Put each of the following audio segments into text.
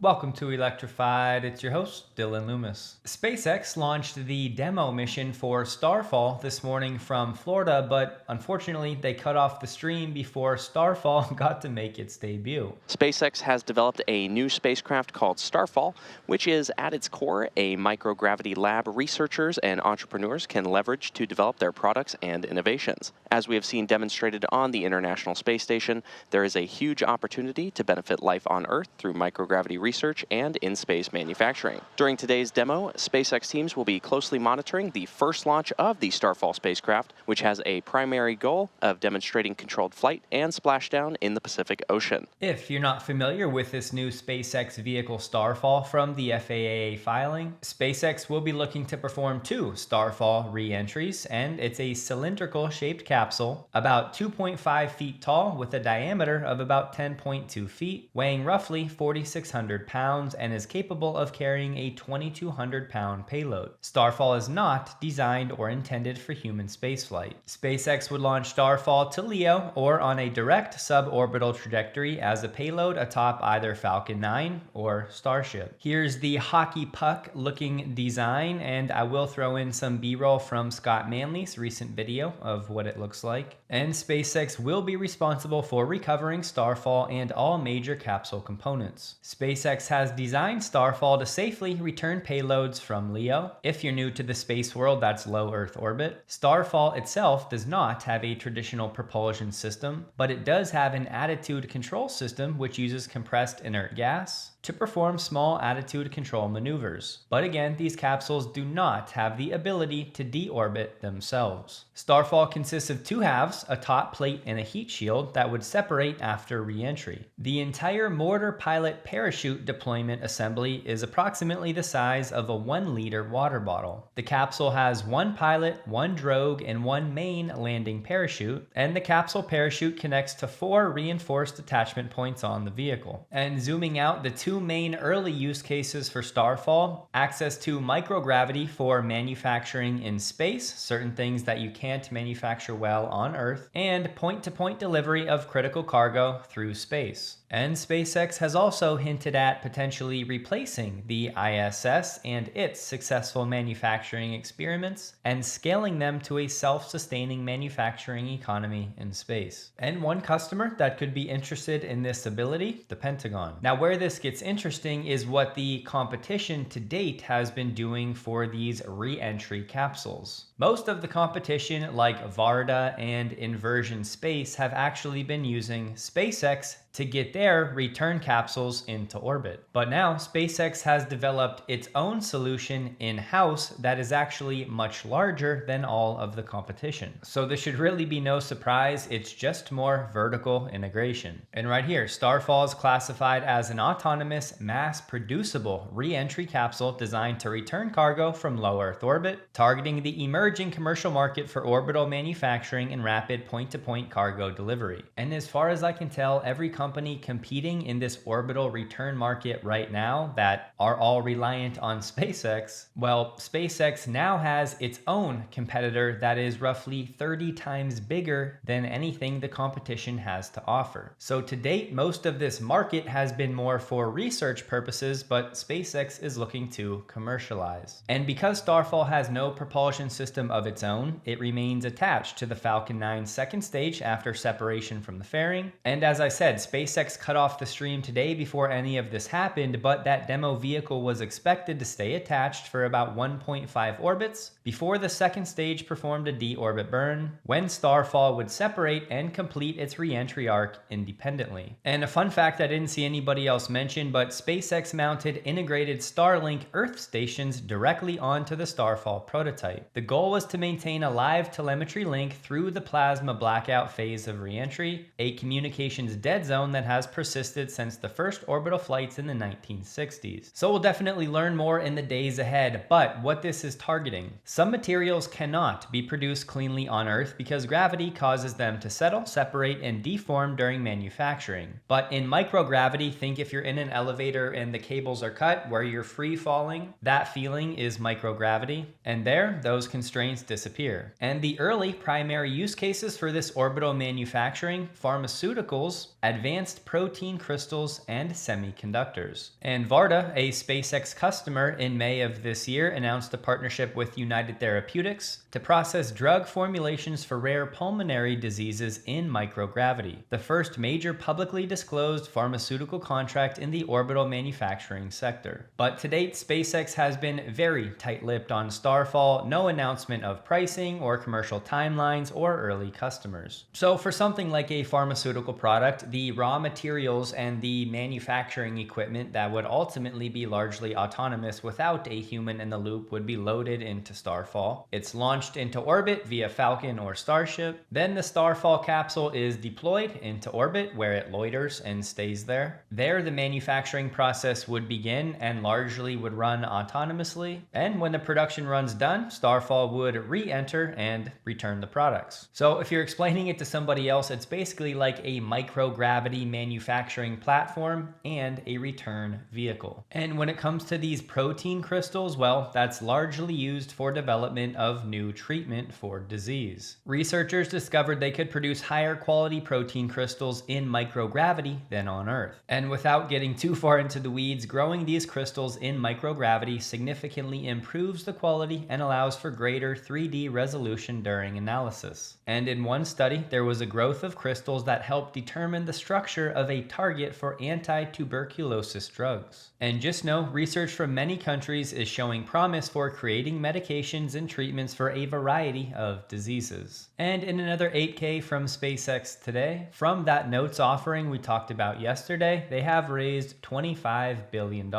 Welcome to Electrified. It's your host, Dylan Loomis. SpaceX launched the demo mission for Starfall this morning from Florida, but unfortunately they cut off the stream before Starfall got to make its debut. SpaceX has developed a new spacecraft called Starfall, which is at its core a microgravity lab researchers and entrepreneurs can leverage to develop their products and innovations. As we have seen demonstrated on the International Space Station, there is a huge opportunity to benefit life on Earth through microgravity research and in-space manufacturing. During today's demo, SpaceX teams will be closely monitoring the first launch of the Starfall spacecraft, which has a primary goal of demonstrating controlled flight and splashdown in the Pacific Ocean. If you're not familiar with this new SpaceX vehicle Starfall from the FAA filing, SpaceX will be looking to perform two Starfall re-entries, and it's a cylindrical shaped capsule about 2.5 feet tall with a diameter of about 10.2 feet, weighing roughly 4,600 pounds and is capable of carrying a 2,200 pound payload. Starfall is not designed or intended for human spaceflight. SpaceX would launch Starfall to LEO or on a direct suborbital trajectory as a payload atop either Falcon 9 or Starship. Here's the hockey puck looking design, and I will throw in some B-roll from Scott Manley's recent video of what it looks like. And SpaceX will be responsible for recovering Starfall and all major capsule components. SpaceX has designed Starfall to safely return payloads from LEO. If you're new to the space world, that's low Earth orbit. Starfall itself does not have a traditional propulsion system, but it does have an attitude control system which uses compressed inert gas to perform small attitude control maneuvers. But again, these capsules do not have the ability to deorbit themselves. Starfall consists of two halves, a top plate and a heat shield that would separate after re-entry. The entire mortar pilot parachute deployment assembly is approximately the size of a 1-liter water bottle. The capsule has one pilot, one drogue, and one main landing parachute, and the capsule parachute connects to 4 reinforced attachment points on the vehicle. And zooming out, the two main early use cases for Starfall: access to microgravity for manufacturing in space, certain things that you can't manufacture well on Earth, and point-to-point delivery of critical cargo through space. And SpaceX has also hinted at potentially replacing the ISS and its successful manufacturing experiments and scaling them to a self-sustaining manufacturing economy in space. And one customer that could be interested in this ability, the Pentagon. Now, where this gets interesting is what the competition to date has been doing for these re-entry capsules. Most of the competition, like Varda and Inversion Space, have actually been using SpaceX to get their return capsules into orbit. But now SpaceX has developed its own solution in-house that is actually much larger than all of the competition. So this should really be no surprise, it's just more vertical integration. And right here, Starfall is classified as an autonomous, mass-producible re-entry capsule designed to return cargo from low Earth orbit, targeting the emerging commercial market for orbital manufacturing and rapid point-to-point cargo delivery. And as far as I can tell, every company competing in this orbital return market right now that are all reliant on SpaceX, well, SpaceX now has its own competitor that is roughly 30 times bigger than anything the competition has to offer. So to date, most of this market has been more for research purposes, but SpaceX is looking to commercialize. And because Starfall has no propulsion system of its own, it remains attached to the Falcon 9 second stage after separation from the fairing. And as I said, SpaceX cut off the stream today before any of this happened, but that demo vehicle was expected to stay attached for about 1.5 orbits before the second stage performed a deorbit burn, when Starfall would separate and complete its re-entry arc independently. And a fun fact I didn't see anybody else mention, but SpaceX mounted integrated Starlink Earth stations directly onto the Starfall prototype. The goal was to maintain a live telemetry link through the plasma blackout phase of re-entry, a communications dead zone that has persisted since the first orbital flights in the 1960s. So we'll definitely learn more in the days ahead, but what this is targeting: Some materials cannot be produced cleanly on Earth because gravity causes them to settle, separate, and deform during manufacturing. But in microgravity, think if you're in an elevator and the cables are cut where you're free falling, that feeling is microgravity. And there, those constraints disappear. And the early primary use cases for this orbital manufacturing: pharmaceuticals, advanced protein crystals, and semiconductors. And Varda, a SpaceX customer, in May of this year announced a partnership with United Therapeutics to process drug formulations for rare pulmonary diseases in microgravity, the first major publicly disclosed pharmaceutical contract in the orbital manufacturing sector. But to date, SpaceX has been very tight-lipped on Starfall, no announcement of pricing or commercial timelines or early customers. So for something like a pharmaceutical product, the raw materials and the manufacturing equipment that would ultimately be largely autonomous without a human in the loop would be loaded into Starfall. It's launched into orbit via Falcon or Starship. Then the Starfall capsule is deployed into orbit where it loiters and stays there. There, the manufacturing process would begin and largely would run autonomously. And when the production run's done, Starfall would re-enter and return the products. So if you're explaining it to somebody else, it's basically like a microgravity manufacturing platform and a return vehicle. And when it comes to these protein crystals, well, that's largely used for development of new treatment for disease. Researchers discovered they could produce higher quality protein crystals in microgravity than on Earth. And without getting too far into the weeds, growing these crystals in microgravity significantly improves the quality and allows for greater 3D resolution during analysis. And in one study, there was a growth of crystals that helped determine the structure of a target for anti-tuberculosis drugs. And just know, research from many countries is showing promise for creating medications and treatments for a variety of diseases. And in another 8K from SpaceX today, from that notes offering we talked about yesterday, they have raised $25 billion.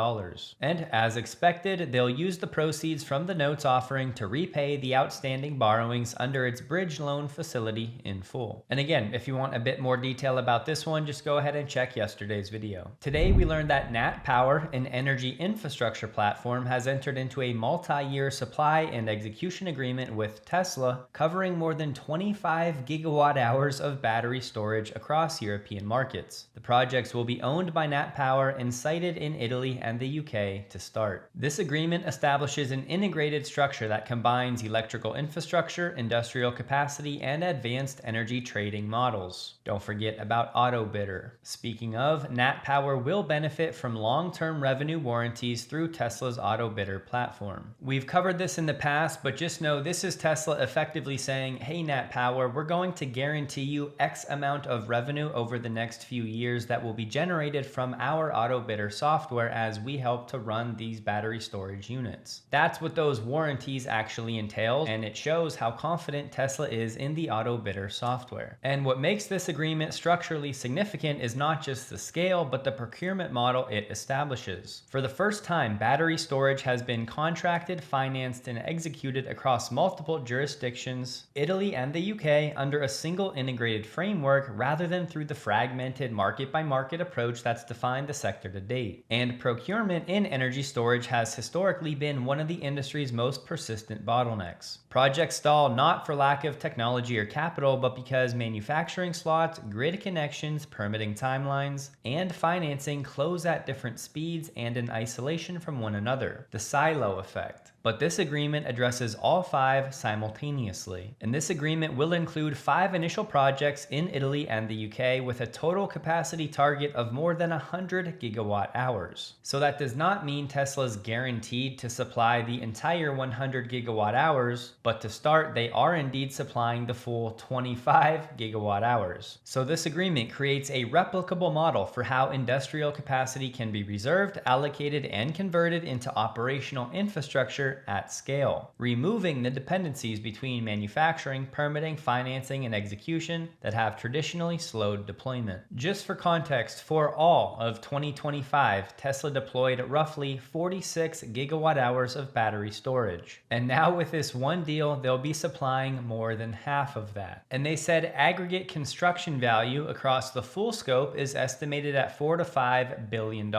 And as expected, they'll use the proceeds from the notes offering to repay the outstanding borrowings under its bridge loan facility in full. And again, if you want a bit more detail about this one, just go ahead and check yesterday's video. Today, we learned that Nat Power, an energy infrastructure platform, has entered into a multi-year supply and execution agreement with Tesla, covering more than 25 gigawatt hours of battery storage across European markets. The projects will be owned by Nat Power and sited in Italy and the UK to start. This agreement establishes an integrated structure that combines electrical infrastructure, industrial capacity, and advanced energy trading models. Don't forget about AutoBidder. Speaking of, Nat Power will benefit from long-term revenue warranties through Tesla's AutoBidder platform. We've covered this in the past, but just know this is Tesla effectively saying, hey Nat Power, we're going to guarantee you X amount of revenue over the next few years that will be generated from our AutoBidder software as we help to run these battery storage units. That's what those warranties actually entail, and it shows how confident Tesla is in the AutoBidder software. And what makes this agreement structurally significant is not just the scale, but the procurement model it establishes. For the first time, battery storage has been contracted, financed, and executed across multiple jurisdictions, Italy and the UK, under a single integrated framework rather than through the fragmented market-by-market approach that's defined the sector to date. And procurement in energy storage has historically been one of the industry's most persistent bottlenecks. Projects stall not for lack of technology or capital, but because manufacturing slots, grid connections, permitting timelines, and financing close at different speeds and in isolation from one another, the silo effect. But this agreement addresses all 5 simultaneously. And this agreement will include 5 initial projects in Italy and the UK with a total capacity target of more than 100 gigawatt hours. So that does not mean Tesla's guaranteed to supply the entire 100 gigawatt hours, but to start, they are indeed supplying the full 25 gigawatt hours. So this agreement creates a replicable model for how industrial capacity can be reserved, allocated, and converted into operational infrastructure at scale, removing the dependencies between manufacturing, permitting, financing, and execution that have traditionally slowed deployment. Just for context, for all of 2025, Tesla deployed roughly 46 gigawatt hours of battery storage. And now with this one deal, they'll be supplying more than half of that. And they said aggregate construction value across the full scope is estimated at $4 to $5 billion,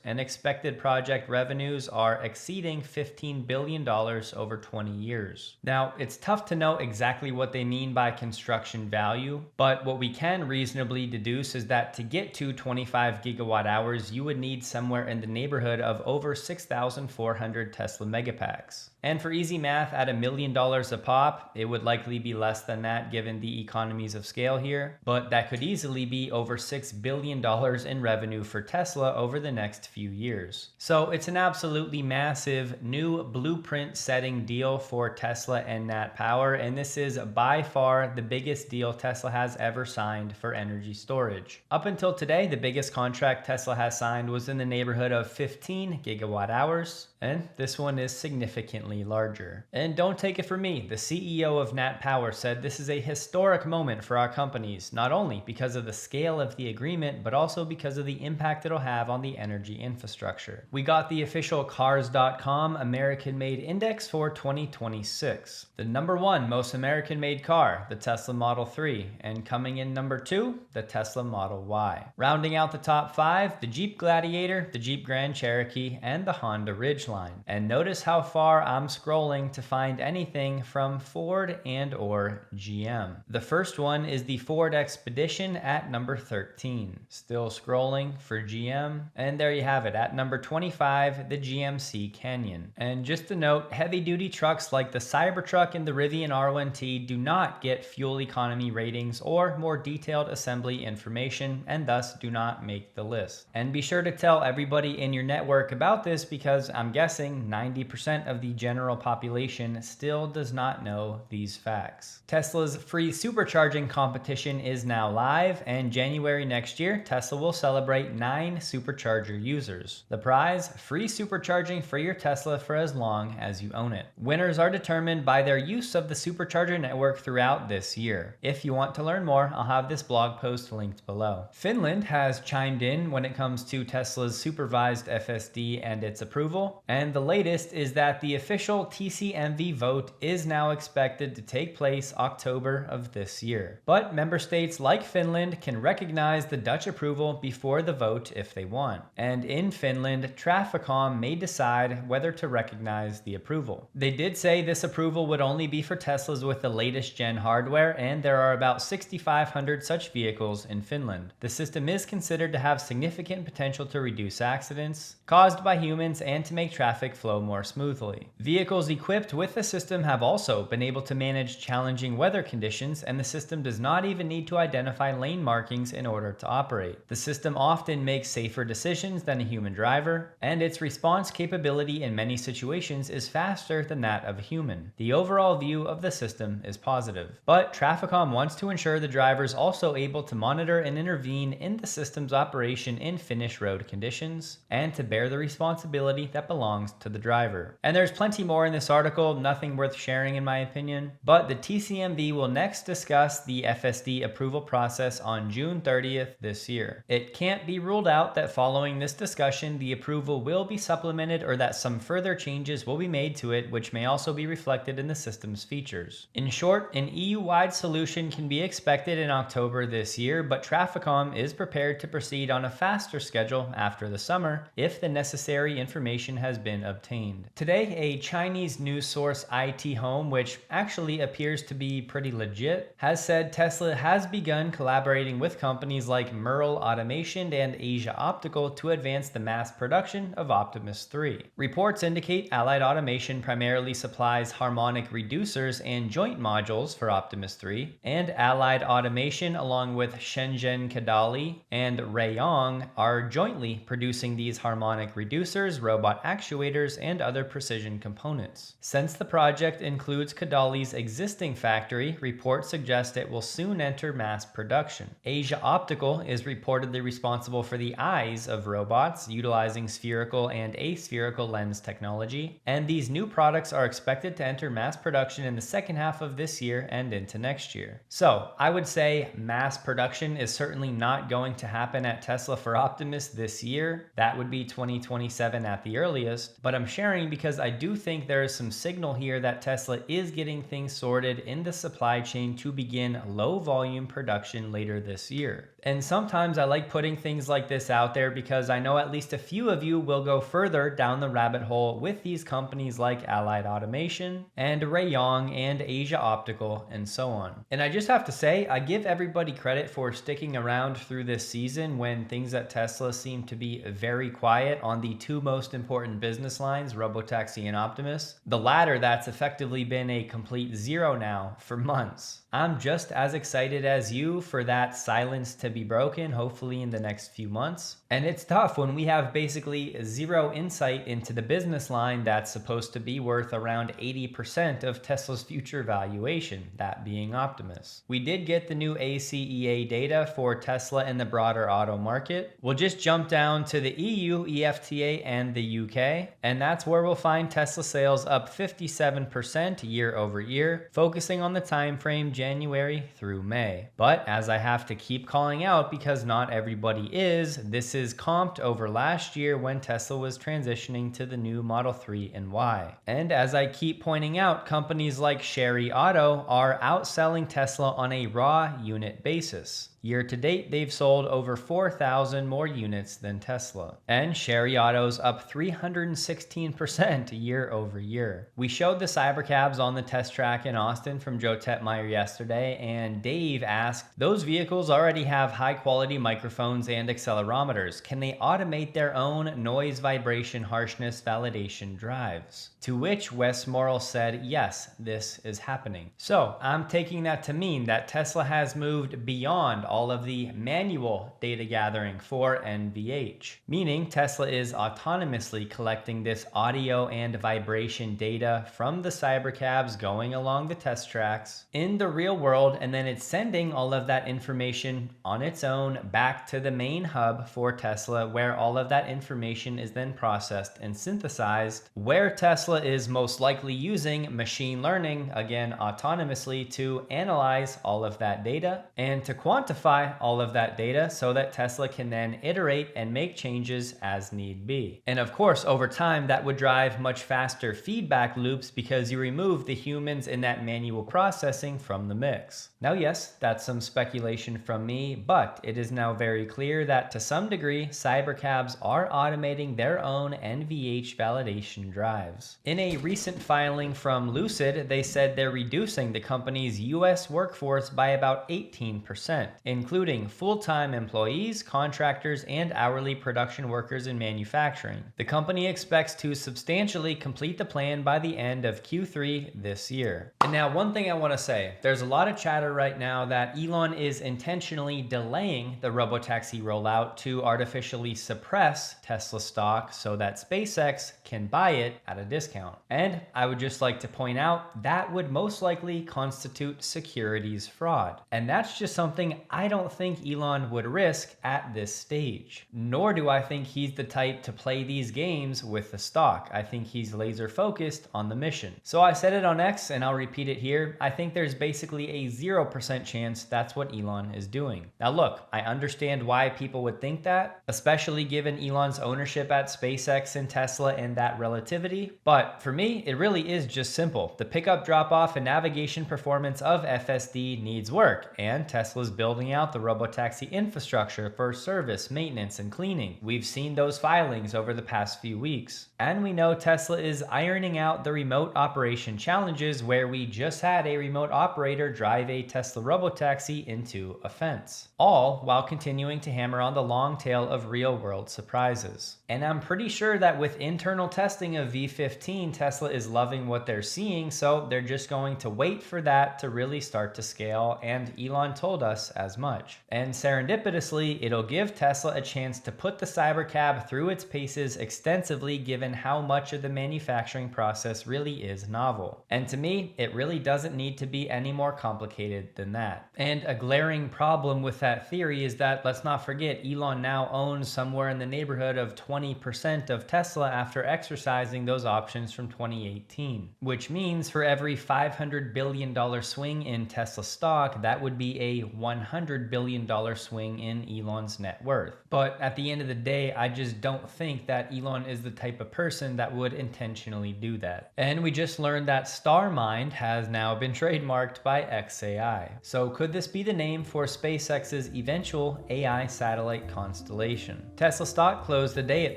and expected project revenues are exceeding $15 billion over 20 years. Now, it's tough to know exactly what they mean by construction value, but what we can reasonably deduce is that to get to 25 gigawatt hours, you would need somewhere in the neighborhood of over 6,400 Tesla megapacks. And for easy math, at $1 million a pop, it would likely be less than that given the economies of scale here, but that could easily be over $6 billion in revenue for Tesla over the next few years. So it's an absolutely massive new blueprint setting deal for Tesla and Nat Power, and this is by far the biggest deal Tesla has ever signed for energy storage. Up until today, the biggest contract Tesla has signed was in the neighborhood of 15 gigawatt hours, and this one is significantly larger. And don't take it from me, the CEO of Nat Power said this is a historic moment for our companies, not only because of the scale of the agreement, but also because of the impact it'll have on the energy infrastructure. We got the official Cars.com American-Made Index for 2026. The number one most American-made car, the Tesla Model 3, and coming in number 2, the Tesla Model Y. Rounding out the top 5, the Jeep Gladiator, the Jeep Grand Cherokee, and the Honda Ridgeline. And notice how far I'm scrolling to find anything from Ford and or GM. The first one is the Ford Expedition at number 13. Still scrolling for GM, and there you have it. At number 25, the GMC Canyon. And just a note, heavy-duty trucks like the Cybertruck and the Rivian R1T do not get fuel economy ratings or more detailed assembly information, and thus do not make the list. And be sure to tell everybody in your network about this, because I'm guessing 90% of the general population still does not know these facts. Tesla's free supercharging competition is now live, and January next year, Tesla will celebrate 9 supercharger users. The prize, free supercharging for your Tesla for as long as you own it. Winners are determined by their use of the supercharger network throughout this year. If you want to learn more, I'll have this blog post linked below. Finland has chimed in when it comes to Tesla's supervised FSD and its approval, and the latest is that the official TCMV vote is now expected to take place October of this year. But member states like Finland can recognize the Dutch approval before the vote if they want. And in Finland, Traficom may decide whether to recognize the approval. They did say this approval would only be for Teslas with the latest gen hardware, and there are about 6,500 such vehicles in Finland. The system is considered to have significant potential to reduce accidents caused by humans and to make traffic flow more smoothly. Vehicles equipped with the system have also been able to manage challenging weather conditions, and the system does not even need to identify lane markings in order to operate. The system often makes safer decisions than a human driver, and its response capability in many situations is faster than that of a human. The overall view of the system is positive. But Traficom wants to ensure the driver is also able to monitor and intervene in the system's operation in Finnish road conditions, and to bear the responsibility that belongs to the driver. And there's plenty more in this article, nothing worth sharing in my opinion, but the TCMV will next discuss the FSD approval process on June 30th this year. It can't be ruled out that following this discussion, the approval will be supplemented or that some further changes will be made to it, which may also be reflected in the system's features. In short, an EU-wide solution can be expected in October this year, but Traficom is prepared to proceed on a faster schedule after the summer if the necessary information has been obtained. Today, a Chinese news source IT Home, which actually appears to be pretty legit, has said Tesla has begun collaborating with companies like Merle Automation and Asia Optical to advance the mass production of Optimus 3. Reports indicate Allied Automation primarily supplies harmonic reducers and joint modules for Optimus 3, and Allied Automation along with Shenzhen Kadali and Rayong are jointly producing these harmonic reducers, robot actuators, and other precision components. Since the project includes Kadali's existing factory, reports suggest it will soon enter mass production. Asia Optical is reportedly responsible for the eyes of robots, utilizing spherical and aspherical lens technology, and these new products are expected to enter mass production in the second half of this year and into next year. So I would say mass production is certainly not going to happen at Tesla for Optimus this year. That would be 2027 at the earliest, but I'm sharing because I do think think there is some signal here that Tesla is getting things sorted in the supply chain to begin low volume production later this year. And sometimes I like putting things like this out there because I know at least a few of you will go further down the rabbit hole with these companies like Allied Automation and Rayong and Asia Optical and so on. And I just have to say, I give everybody credit for sticking around through this season when things at Tesla seem to be very quiet on the two most important business lines, Robotaxi and Optimus. The latter that's effectively been a complete zero now for months. I'm just as excited as you for that silence to be broken, hopefully in the next few months. And it's tough when we have basically zero insight into the business line that's supposed to be worth around 80% of Tesla's future valuation, that being Optimus. We did get the new ACEA data for Tesla and the broader auto market. We'll just jump down to the EU, EFTA, and the UK, and that's where we'll find Tesla sales up 57% year over year, focusing on the time frame January through May. But as I have to keep calling out because not everybody is, this is comped over last year when Tesla was transitioning to the new Model 3 and Y. And as I keep pointing out, companies like Chery Auto are outselling Tesla on a raw unit basis. Year to date, they've sold over 4,000 more units than Tesla. And Chery Auto's up 316% year over year. We showed the Cybercabs on the test track in Austin from Joe Tetmeyer yesterday, and Dave asked, those vehicles already have high quality microphones and accelerometers. Can they automate their own noise, vibration, harshness, validation drives? To which Wes Morrill said, yes, this is happening. So I'm taking that to mean that Tesla has moved beyond all of the manual data gathering for NVH, meaning Tesla is autonomously collecting this audio and vibration data from the Cybercabs going along the test tracks in the real world, and then it's sending all of that information on its own back to the main hub for Tesla, where all of that information is then processed and synthesized, where Tesla is most likely using machine learning, again autonomously, to analyze all of that data and to quantify all of that data so that Tesla can then iterate and make changes as need be. And of course, over time, that would drive much faster feedback loops because you remove the humans in that manual processing from the mix. Now, yes, that's some speculation from me, but it is now very clear that to some degree, Cybercabs are automating their own NVH validation drives. In a recent filing from Lucid, they said they're reducing the company's US workforce by about 18%, including full-time employees, contractors, and hourly production workers in manufacturing. The company expects to substantially complete the plan by the end of Q3 this year. And now, one thing I want to say, there's a lot of chatter right now that Elon is intentionally delaying the robotaxi rollout to artificially suppress Tesla stock so that SpaceX can buy it at a discount. And I would just like to point out that would most likely constitute securities fraud. And that's just something I don't think Elon would risk at this stage. Nor do I think he's the type to play these games with the stock. I think he's laser focused on the mission. So I said it on X and I'll repeat it here. I think there's basically a 0% chance that's what Elon is doing. Now look, I understand why people would think that, especially given Elon's ownership at SpaceX and Tesla and that relativity. But for me, it really is just simple. The pickup, drop off, and navigation performance of FSD needs work, and Tesla's building out the robotaxi infrastructure for service, maintenance, and cleaning. We've seen those filings over the past few weeks. And we know Tesla is ironing out the remote operation challenges where we just had a remote operator drive a Tesla robotaxi into a fence, all while continuing to hammer on the long tail of real-world surprises. And I'm pretty sure that with internal testing of V15, Tesla is loving what they're seeing, so they're just going to wait for that to really start to scale, and Elon told us as much. And serendipitously, it'll give Tesla a chance to put the Cybercab through its paces extensively, given how much of the manufacturing process really is novel. And to me, it really doesn't need to be any more complicated than that. And a glaring problem with that theory is that, let's not forget, Elon now owns somewhere in the neighborhood of 20% of Tesla after exercising those options from 2018, which means for every $500 billion swing in Tesla stock, that would be a $100 $300 billion swing in Elon's net worth. But at the end of the day, I just don't think that Elon is the type of person that would intentionally do that. And we just learned that Starmind has now been trademarked by XAI. So could this be the name for SpaceX's eventual AI satellite constellation? Tesla stock closed the day at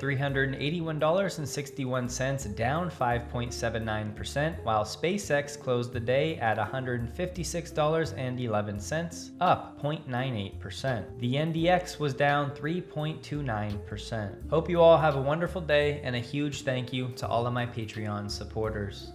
$381.61, down 5.79%, while SpaceX closed the day at $156.11, up 0.98%. The NDX was down 3.29%. Hope you all have a wonderful day, and a huge thank you to all of my Patreon supporters.